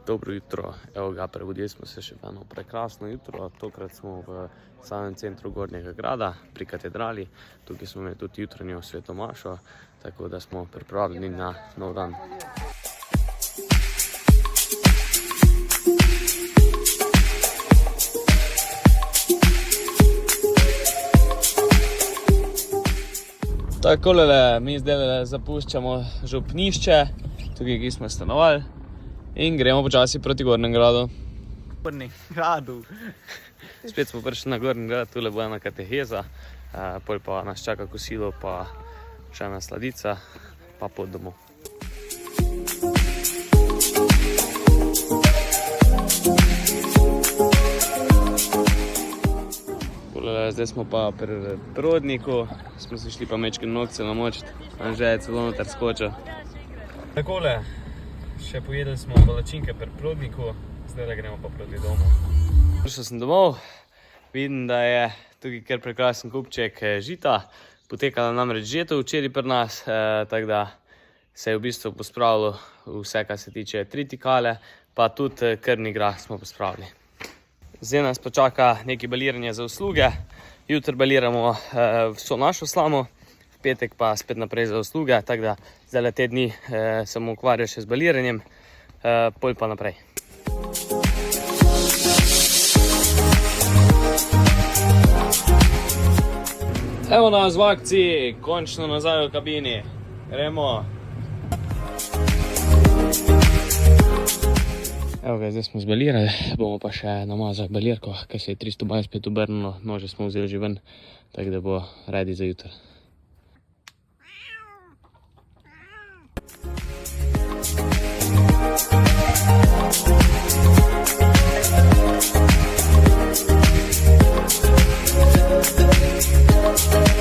Dobro jutro, evo ga, prebudili smo se še v eno prekrasno jutro. Tokrat smo v samem centru Gornjega grada, pri katedrali. Tukaj smo imeli tudi jutranjo svetomašo, tako da smo pripravljeni na nov dan. Takole mi zdaj zapuščamo župnišče, tukaj ki smo stanovali. In gremo počasi proti Gornjem gradu. Gornjem gradu. Spet smo prišli na Gornji grad, tule bo ena kateheza, pol pa nas čaka kosilo, pa še ena sladica, pa pot domov. Zdaj smo pa pri Prodniku, smo se šli pa mečke nokce namočiti, Anže je celo noter skočil. Takole. Še pojedli smo palačinke pri Prodniku, zdaj gremo pa proti domu. Prišel sem domov, vidim, da je tukaj kar prekrasen kupček žita. Potekala namreč žetev včeraj pri nas, tako da se je v bistvu pospravilo vse, kar se tiče tritikale, pa tudi krvni grah smo pospravili. Zdaj nas pa čaka nekaj baliranja za usluge. Jutri baliramo vso našo slamo, v petek pa spet naprej za usluge, tako da zdaj te dni sem ukvarjal še z baliranjem, pol pa naprej. Evo nas v akciji, končno nazaj v kabini. Gremo. Evo ga, zdaj smo zbalirali, bomo pa še namazali balirko, ker se je 320 obrnilo, nože smo vzeli že ven, tako da bo ready za jutri.